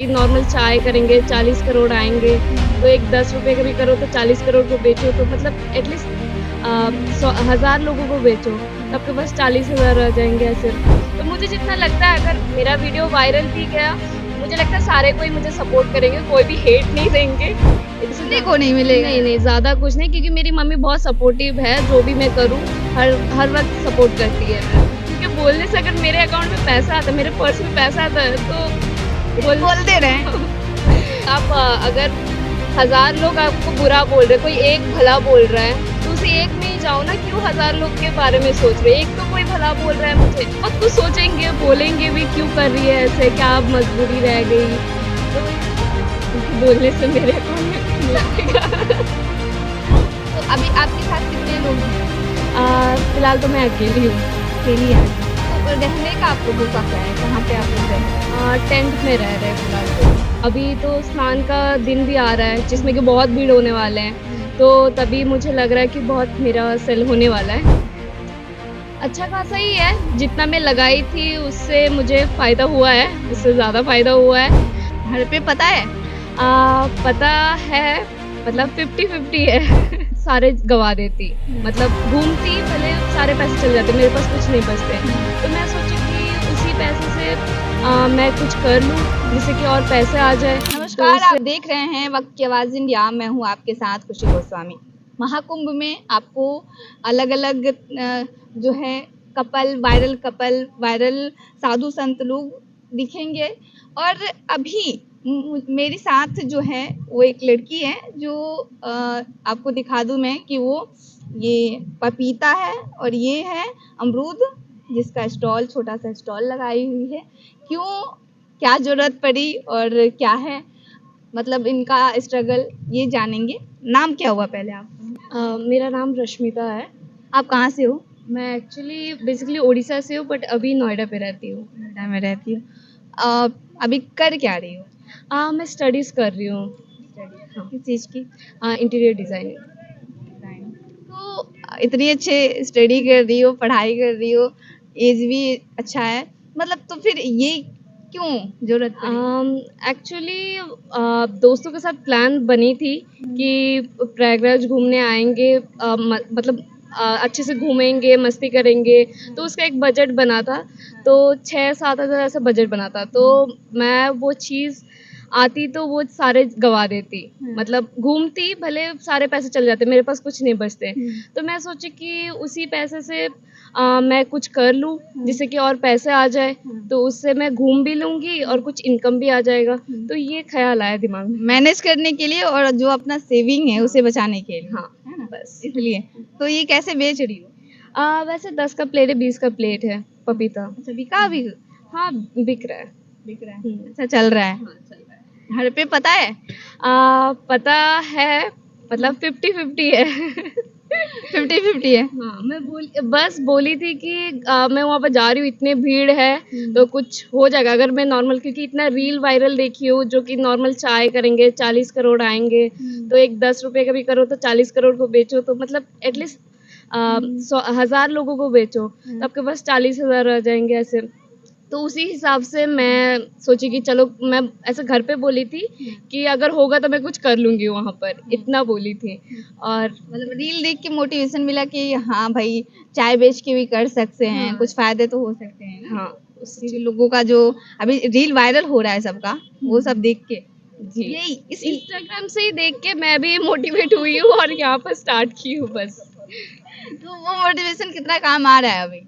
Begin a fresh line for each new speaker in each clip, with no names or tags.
Normal चाय करेंगे 40 करोड़ आएँगे, तो एक 10 रुपए का भी करो तो 40 करोड़ को बेचो तो मतलब एटलीस्ट 1000 लोगों को बेचो, तो आपके पास 40,000 आ जाएँगे ऐसे। तो मुझे जितना लगता है अगर मेरा वीडियो वायरल भी गया, मुझे लगता है सारे कोई मुझे सपोर्ट करेंगे, कोई भी हेट नहीं देंगे।
सुनने को नहीं मिलेगा।
नहीं, नहीं, ज़्यादा कुछ नहीं क्योंकि मेरी मम्मी बहुत सपोर्टिव है, जो भी मैं करूँ हर हर वक़्त सपोर्ट करती है। क्योंकि बोलने से अगर मेरे अकाउंट में पैसा आता है, मेरे पर्स में पैसा आता है तो
बोलते रहे।
आप अगर 1000 लोग आपको बुरा बोल रहे हैं, कोई एक भला बोल रहा है, तो उसी एक में ही जाओ ना, क्यों 1000 लोग के बारे में सोच रहे हैं? एक तो कोई भला बोल रहा है मुझे, बहुत कुछ सोचेंगे, बोलेंगे भी क्यों कर रही है ऐसे, क्या अब मजबूरी रह गई? तो उनके बोलने से मेरे अकाउंट में कुछ नहीं आएगा।
तो अभी आपके साथ कितने लोग हैं?
फिलहाल तो मैं अकेली हूँ।
अकेली हैं। तो रहने का आपको मौका क्या है? कहाँ पे आप रह रहे हैं?
टेंट में रह रहे हैं फिलहाल तो। अभी तो स्नान का दिन भी आ रहा है जिसमें कि बहुत भीड़ होने वाले हैं, तो तभी मुझे लग रहा है कि बहुत मेरा सेल होने वाला है। अच्छा खासा ही है, जितना मैं लगाई थी उससे मुझे फ़ायदा हुआ है, उससे ज़्यादा फ़ायदा हुआ है।
घर पे पता है?
पता है मतलब 50-50 है। सारे गँवा देती, मतलब घूमती भले सारे पैसे चले जाते, मेरे पास कुछ नहीं बचते। तो मैं सोची कि उसी पैसे से मैं कुछ कर लूँ जिससे कि और पैसे आ जाए।
नमस्कार, आप देख रहे हैं वक्त की आवाज़ इंडिया। मैं हूँ आपके साथ खुशी गोस्वामी। महाकुंभ में आपको अलग-अलग जो है कपल, वायरल साधु संत लोग दिखेंगे और अभी मेरे साथ जो है वो एक लड़की है जो आपको दिखा दूँ मैं कि वो ये पपीता है और ये है अमरूद जिसका स्टॉल छोटा-सा स्टॉल लगाई हुई है। क्यों क्या ज़रूरत पड़ी और क्या है मतलब इनका स्ट्रगल ये जानेंगे। नाम क्या हुआ पहले आपका?
मेरा नाम रश्मिता है।
आप कहाँ से हो?
मैं एक्चुअली बेसिकली उड़ीसा से हूँ बट अभी नोएडा पे रहती हूँ।
नोएडा में रहती हो। अभी कर क्या रही हो?
मैं स्टडीज़ कर रही हूँ। हाँ।
किस चीज़ की?
Interior designing.
तो इतनी अच्छे स्टडी कर रही हो, पढ़ाई कर रही हो, एज भी अच्छा है। मतलब तो फिर ये क्यों ज़रूरत पड़ी?
एक्चुअली दोस्तों के साथ प्लान बनी थी कि प्रयागराज घूमने आएँगे, मतलब अच्छे से घूमेंगे, मस्ती करेंगे, तो उसका एक बजट बना था, तो 6-7 हज़ार ऐसा बजट बना था। तो मैं वो चीज़ आती तो वो सारे गँवा देती, मतलब घूमती भले सारे पैसे चले जाते, मेरे पास कुछ नहीं बचते। तो मैं सोची कि उसी पैसे से मैं कुछ कर लूँ जिससे कि और पैसे आ जाए, तो उससे मैं घूम भी लूँगी और कुछ इनकम भी आ जाएगा। तो ये ख़्याल आया दिमाग में।
मैनेज करने के लिए और जो अपना सेविंग है उसे बचाने के लिए।
हाँ,
है ना?
बस।
इसलिए। तो ये कैसे बेच रही हो?
वैसे 10 का प्लेट है, 20 का प्लेट है पपीता।
अच्छा बिका अभी?
हाँ, बिक रहा है।
बिक रहा है।
हुँ।
अच्छा चल रहा है।
हाँ, चल रहा है।
घर पे पता है?
पता है मतलब 50-50 है।
50-50 है।
हाँ, मैं बस बोली थी कि मैं वहाँ पे जा रही हूँ, इतनी भीड़ है, तो कुछ हो जाएगा अगर मैं नॉर्मल, क्योंकि इतना रील वायरल देखी हूँ जो कि नॉर्मल चाय करेंगे 40 करोड़ आएँगे, तो एक 10 रुपए का भी करो तो 40 करोड़ को बेचो तो मतलब एटलीस्ट 1000 लोगों को बेचो, तो आपके पास 40,000 आ जाएँगे ऐसे। तो उसी हिसाब से मैं सोची कि चलो मैं ऐसे घर पे बोली थी कि अगर होगा तो मैं कुछ कर लूँगी वहाँ पर, इतना बोली थी। और
मतलब रील देख के मोटिवेशन मिला कि हाँ भाई चाय बेच के भी कर सकते हैं,
हाँ।
कुछ फायदे तो हो सकते हैं ना।
हाँ,
क्योंकि लोगों का जो अभी रील वायरल हो रहा है सबका वो सब देख के
जी।
यही इस
इंस्टाग्राम से ही देख के मैं भी मोटिवेट हुई हूँ और यहाँ पर स्टार्ट की हूँ बस।
तो वो मोटिवेशन कितना काम आ रहा है अभी?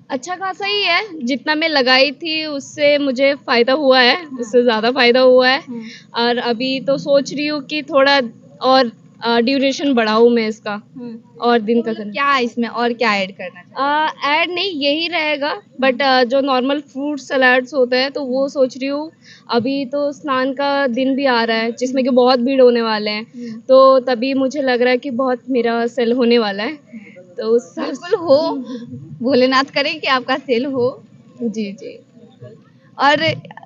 अच्छा खासा ही है, जितना मैं लगाई थी उससे मुझे फ़ायदा हुआ है, उससे ज़्यादा फ़ायदा हुआ है। और अभी तो सोच रही हूँ कि थोड़ा और ड्यूरेशन बढ़ाऊँ मैं इसका और दिन का करूँ।
क्या इसमें और क्या ऐड करना चाहिए?
ऐड नहीं यही रहेगा, बट जो नॉर्मल फ्रूट सलाड्स होते हैं तो वो सोच रही हूँ। अभी तो स्नान का दिन भी आ रहा है जिसमें कि बहुत भीड़ होने वाले हैं, तो तभी मुझे लग रहा है कि बहुत मेरा सेल होने वाला है। तो उस हिसाब
बिल्कुल हो, भोलेनाथ करे कि आपका सेल हो।
जी, जी।
और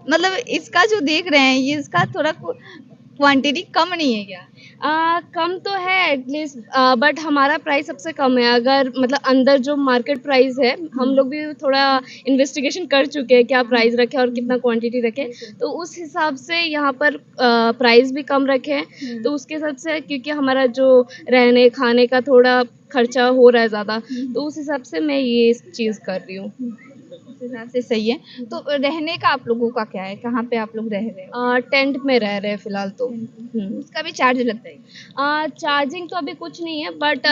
मतलब इसका जो देख रहे हैं ये इसका थोड़ा क्वांटिटी कम नहीं है क्या?
कम तो है एटलीस्ट, बट हमारा प्राइस सबसे कम है। अगर मतलब अंदर जो मार्केट प्राइस है, हम लोग भी थोड़ा इन्वेस्टिगेशन कर चुके हैं क्या प्राइस रखे और कितना क्वांटिटी रखे, तो उस हिसाब से यहाँ पर प्राइस भी कम रखे हैं। तो उसके हिसाब से, क्योंकि हमारा जो रहने खाने का थोड़ा खर्चा हो रहा है ज़्यादा, तो उस हिसाब से मैं ये चीज़ कर रही हूँ।
उस हिसाब से सही है। तो रहने का आप लोगों का क्या है? कहाँ पे आप लोग रह रहे हो?
टेंट में रह रहे हैं फिलहाल तो।
उसका भी चार्ज लगता है?
चार्जिंग तो अभी कुछ नहीं है, बट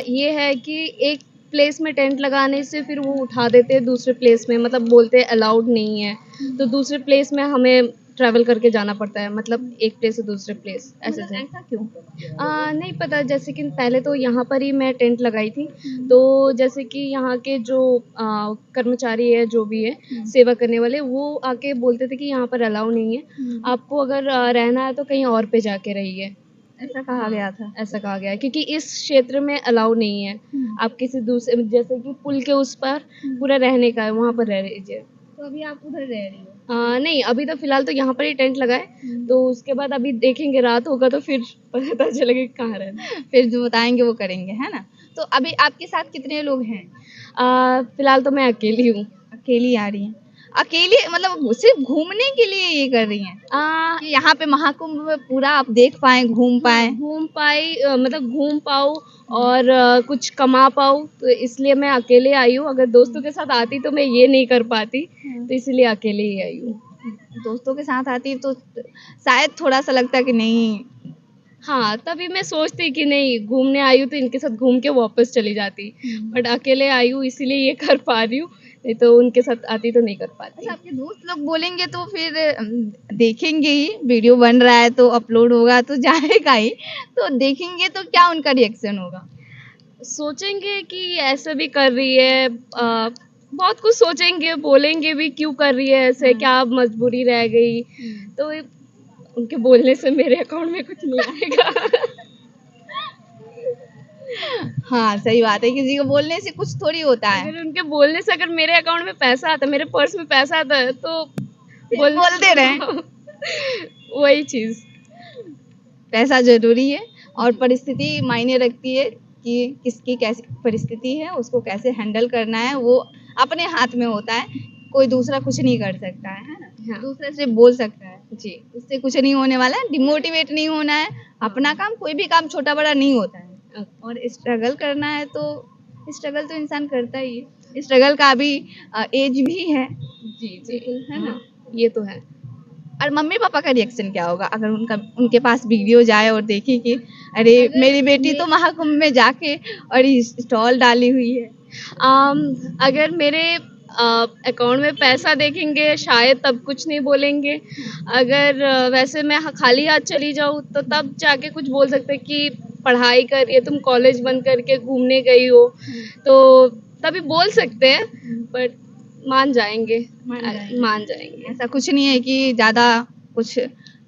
ये है कि एक प्लेस में टेंट लगाने से फिर वो उठा देते हैं दूसरे प्लेस में, मतलब बोलते हैं अलाउड नहीं है, तो दूसरे प्लेस में हमें ट्रैवल करके जाना पड़ता है, मतलब एक प्लेस से दूसरे प्लेस ऐसे
मतलब
से।
ऐसा क्यों?
नहीं पता, जैसे कि पहले तो यहाँ पर ही मैं टेंट लगाई थी, तो जैसे कि यहाँ के जो कर्मचारी है, जो भी है सेवा करने वाले, वो आके बोलते थे कि यहाँ पर अलाउ नहीं है, आपको अगर रहना है तो कहीं और पे जाके रहिए।
ऐसा कहा गया था?
ऐसा कहा गया है, क्योंकि इस क्षेत्र में अलाउ नहीं है। आप किसी दूसरे, जैसे कि पुल के उस पार पूरा रहने का है, वहाँ पर रह लीजिए।
तो अभी आप उधर रह रही हो?
नहीं, अभी तो फिलहाल तो यहाँ पर ही टेंट लगा है, तो उसके बाद अभी देखेंगे, रात होगा तो फिर पता चलेगा कि कहाँ रहना है।
फिर जो बताएंगे वो करेंगे, है ना? तो अभी आपके साथ कितने लोग हैं?
फिलहाल तो मैं अकेली हूँ।
अकेली आ रही हैं? अकेले मतलब सिर्फ घूमने के लिए ये कर रही हैं
आ,
कि यहाँ पे महाकुंभ में पूरा आप देख पाएं, घूम पाएं?
घूम पाई, मतलब घूम पाऊँ और कुछ कमा पाऊँ, तो इसलिए मैं अकेले आई हूँ। अगर दोस्तों के साथ आती तो मैं ये नहीं कर पाती, तो इसलिए अकेले ही आई हूँ।
दोस्तों के साथ आती तो शायद थोड़ा सा लगता कि नहीं।
हाँ, तभी मैं सोचती कि नहीं, घूमने आई हूँ तो इनके साथ घूम के वापस चली जाती, बट अकेले आई हूँ इसीलिए ये कर पा रही हूँ, नहीं तो उनके साथ आती तो नहीं कर पाती।
अच्छा, आपके दोस्त लोग बोलेंगे तो फिर देखेंगे ही, वीडियो बन रहा है तो अपलोड होगा तो जाएगा ही, तो देखेंगे तो क्या उनका रिएक्शन होगा?
सोचेंगे कि ऐसे भी कर रही है, बहुत कुछ सोचेंगे, बोलेंगे भी क्यों कर रही है ऐसे, क्या मजबूरी रह गई, तो उनके बोलने से मेरे अकाउंट में कुछ नहीं आएगा।
हाँ, सही बात है, किसी को बोलने से कुछ थोड़ी होता है।
अगर उनके बोलने से अगर मेरे अकाउंट में पैसा आता, मेरे पर्स में पैसा आता है, तो
बोलते रहे।
वही चीज।
पैसा जरूरी है और परिस्थिति मायने रखती है कि किसकी कैसी परिस्थिति है, उसको कैसे हैंडल करना है, वो अपने हाथ में होता है। कोई दूसरा कुछ नहीं कर सकता है ना?
हाँ।
दूसरे से बोल सकता है,
जी।
उससे कुछ नहीं होने वाला है, डिमोटिवेट नहीं होना है। अपना काम, कोई भी काम छोटा बड़ा नहीं होता है, और स्ट्रगल करना है तो स्ट्रगल तो इंसान करता ही है। स्ट्रगल का अभी एज भी है।
जी जी,
बिल्कुल, है ना?
ये तो है।
और मम्मी पापा का रिएक्शन क्या होगा अगर उनके पास वीडियो जाए और देखे कि अरे मेरी बेटी तो महाकुंभ में जाके और स्टॉल डाली हुई है?
अगर मेरे अकाउंट में पैसा देखेंगे शायद तब कुछ नहीं बोलेंगे। अगर वैसे मैं खाली हाथ चली जाऊँ तो तब जाके कुछ बोल सकते हैं कि पढ़ाई कर रही है तुम, कॉलेज बंद करके घूमने गई हो, तो तभी बोल सकते हैं, बट मान जाएंगे। मान जाएंगे।
ऐसा कुछ नहीं है कि ज्यादा कुछ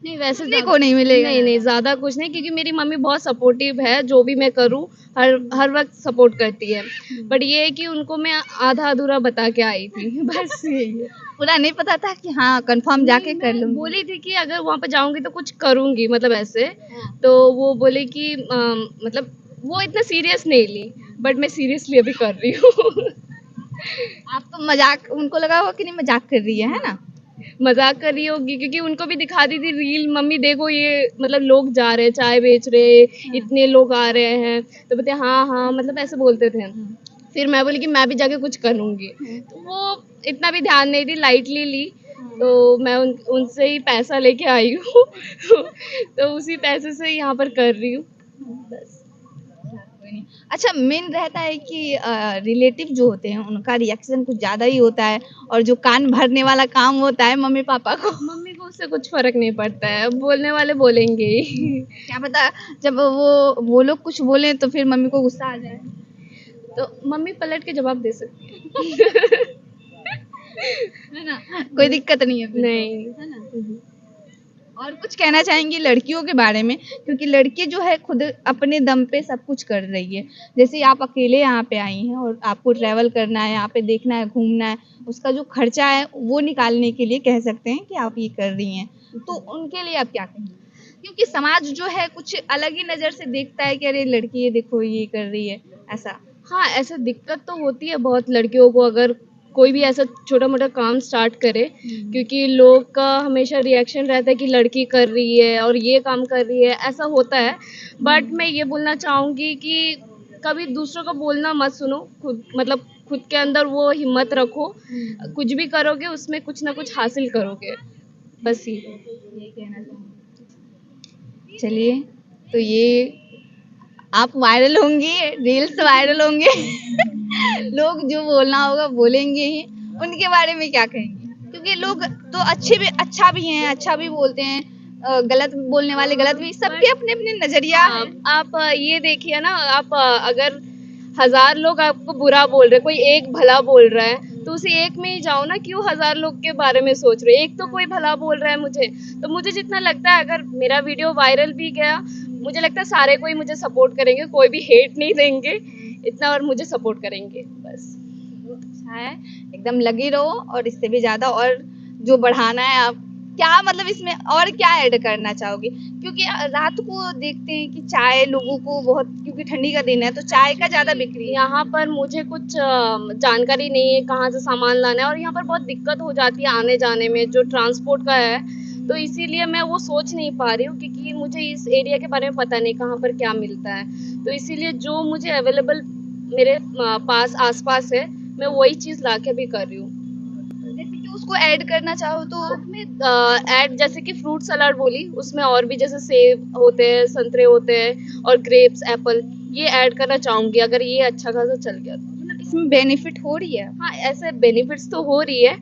नहीं, वैसे
सुनने को नहीं मिलेगा?
नहीं नहीं, ज्यादा कुछ नहीं, क्योंकि मेरी मम्मी बहुत सपोर्टिव है, जो भी मैं करूँ हर वक्त सपोर्ट करती है, बट ये है कि उनको मैं आधा अधूरा बता के आई थी। बस यही है।
पूरा नहीं पता था कि हाँ कंफर्म जाके कर लूंगी?
बोली थी कि अगर वहां पर जाऊंगी तो कुछ करूंगी, मतलब ऐसे, तो वो बोले कि मतलब वो इतना सीरियस नहीं ली, बट मैं सीरियसली अभी कर रही हूँ।
आप तो मजाक, उनको लगा होगा कि नहीं मजाक कर रही है ना?
मजाक कर रही होगी, क्योंकि उनको भी दिखा दी थी रील, मम्मी देखो ये मतलब लोग जा रहे हैं, चाय बेच रहे, इतने लोग आ रहे हैं, तो बोलते हाँ हाँ, मतलब ऐसे बोलते थे। फिर मैं बोली कि मैं भी जाके कुछ करूंगी, तो वो इतना भी ध्यान नहीं दी, लाइटली ली, तो मैं उनसे ही पैसा लेके आई हूँ। तो उसी पैसे से यहाँ पर कर रही हूँ बस।
अच्छा, मेन रहता है कि रिलेटिव जो होते हैं उनका रिएक्शन कुछ ज्यादा ही होता है, और जो कान भरने वाला काम होता है मम्मी पापा को,
मम्मी को उससे कुछ फर्क नहीं पड़ता है, बोलने वाले बोलेंगे ही।
क्या पता जब वो लोग कुछ बोले तो फिर मम्मी को गुस्सा आ जाए,
तो मम्मी पलट के जवाब दे सकती है।
है ना? कोई दिक्कत नहीं है फिर तो,
नहीं।
है ना? और कुछ कहना चाहेंगी लड़कियों के बारे में, क्योंकि लड़की जो है खुद अपने दम पे सब कुछ कर रही है। जैसे आप अकेले यहाँ पे आई हैं और आपको ट्रैवल करना है, यहाँ पे देखना है, घूमना है, उसका जो खर्चा है वो निकालने के लिए कह सकते हैं कि आप ये कर रही हैं, तो उनके लिए आप क्या कहेंगे? क्योंकि समाज जो है कुछ अलग ही नज़र से देखता है कि अरे लड़की ये देखो ये कर रही है, ऐसा।
हाँ, ऐसे दिक्कत तो होती है बहुत लड़कियों को अगर कोई भी ऐसा छोटा-मोटा काम स्टार्ट करे, क्योंकि लोग का हमेशा रिएक्शन रहता है कि लड़की कर रही है और ये काम कर रही है, ऐसा होता है। बट मैं ये बोलना चाहूँगी कि कभी दूसरों का बोलना मत सुनो, खुद के अंदर वो हिम्मत रखो, कुछ भी करोगे उसमें कुछ ना कुछ हासिल करोगे, बस ये
कहना चाहूँगी। चलिए, तो ये आप वायरल होंगी, रील्स वायरल होंगे लोग जो बोलना होगा बोलेंगे ही। उनके बारे में क्या कहेंगे? क्योंकि लोग तो अच्छा भी हैं, अच्छा भी बोलते हैं, गलत बोलने वाले गलत भी, सबके अपने-अपने नज़रिया है।
आप ये देखिए ना, आप अगर 1000 लोग आपको बुरा बोल रहे हैं, कोई एक भला बोल रहा है, तो उसी एक में ही जाओ ना, क्यों 1000 लोग के बारे में सोच रहे हो? एक तो कोई भला बोल रहा है मुझे, तो मुझे जितना लगता है अगर मेरा वीडियो वायरल भी गया, मुझे लगता है सारे कोई मुझे सपोर्ट करेंगे, कोई भी हेट नहीं देंगे, इतना और मुझे सपोर्ट करेंगे, बस।
अच्छा है, एकदम लगी रहो और इससे भी ज़्यादा और जो बढ़ाना है आप क्या मतलब इसमें और क्या ऐड करना चाहोगे? क्योंकि रात को देखते हैं कि चाय लोगों को बहुत, क्योंकि ठंडी का दिन है तो चाय का ज़्यादा बिक्री है।
यहाँ पर मुझे कुछ जानकारी नहीं है कहाँ से सामान लाना है, और यहाँ पर बहुत दिक्कत हो जाती है आने-जाने में, जो ट्रांसपोर्ट का है, तो इसीलिए मैं वो सोच नहीं पा रही हूँ, क्योंकि मुझे इस एरिया के बारे में पता नहीं कहाँ पर क्या मिलता है। तो इसीलिए जो मुझे अवेलेबल मेरे पास आस-पास है, मैं वही चीज़ लाके भी कर रही हूँ।
जैसे कि उसको ऐड करना चाहो तो
ऐड जैसे कि फ्रूट सलाद बोली, उसमें और भी जैसे सेब होते हैं, संतरे होते हैं और ग्रेप्स, एप्पल, ये ऐड करना चाहूँगी अगर ये अच्छा खासा चल गया तो।
मतलब इसमें बेनिफिट हो रही है?
हाँ, ऐसे बेनिफिट्स तो हो रही है,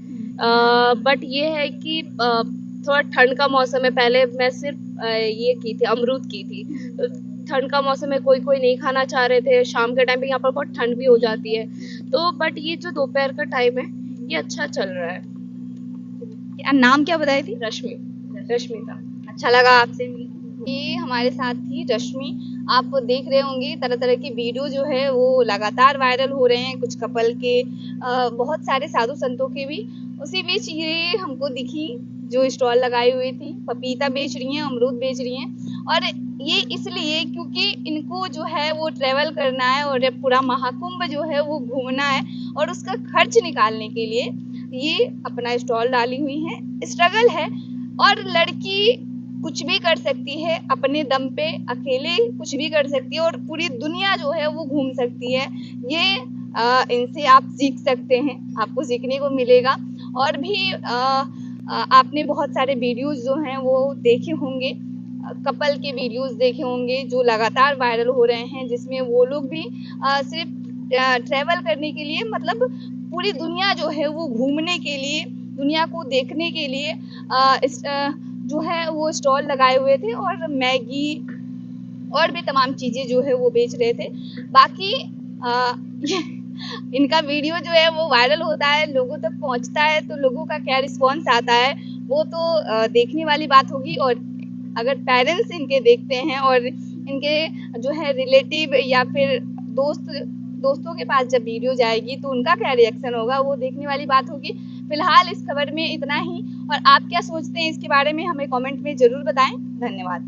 बट ये है कि थोड़ा ठंड का मौसम है, पहले मैं सिर्फ ये की थी, अमरूद की थी। तो ठंड का मौसम है, कोई नहीं खाना चाह रहे थे, शाम के टाइम पे यहाँ पर बहुत ठंड भी हो जाती है। तो बट ये जो दोपहर का टाइम है, ये अच्छा चल रहा है।
नाम क्या बताई थी?
रश्मिता।
अच्छा लगा आपसे मिलकर। ये हमारे साथ थी रश्मि। आप देख रहे होंगे तरह तरह की वीडियो जो है वो लगातार वायरल हो रहे हैं, कुछ कपल के, बहुत सारे साधु संतों के भी। उसी बीच ये हमको दिखी जो स्टॉल लगाई हुई थी, पपीता बेच रही हैं, अमरूद बेच रही हैं, और ये इसलिए क्योंकि इनको जो है वो ट्रेवल करना है और ये पूरा महाकुंभ जो है वो घूमना है, और उसका खर्च निकालने के लिए ये अपना स्टॉल डाली हुई हैं। स्ट्रगल है, और लड़की कुछ भी कर सकती है अपने दम पे, अकेले कुछ भी कर सकती है और पूरी दुनिया जो है वो घूम सकती है। ये इनसे आप सीख सकते हैं, आपको सीखने को मिलेगा। और भी आपने बहुत सारे वीडियोज़ जो हैं वो देखे होंगे, कपल के वीडियोज़ देखे होंगे जो लगातार वायरल हो रहे हैं, जिसमें वो लोग भी सिर्फ ट्रैवल करने के लिए, मतलब पूरी दुनिया जो है वो घूमने के लिए, दुनिया को देखने के लिए जो है वो स्टॉल लगाए हुए थे, और मैगी और भी तमाम चीज़ें जो है वो बेच रहे थे। बाकी इनका वीडियो जो है वो वायरल होता है, लोगों तक पहुंचता है, तो लोगों का क्या रिस्पॉन्स आता है वो तो देखने वाली बात होगी। और अगर पेरेंट्स इनके देखते हैं और इनके जो है रिलेटिव या फिर दोस्तों के पास जब वीडियो जाएगी तो उनका क्या रिएक्शन होगा वो देखने वाली बात होगी। फिलहाल इस खबर में इतना ही, और आप क्या सोचते हैं इसके बारे में हमें कमेंट में ज़रूर बताएं। धन्यवाद।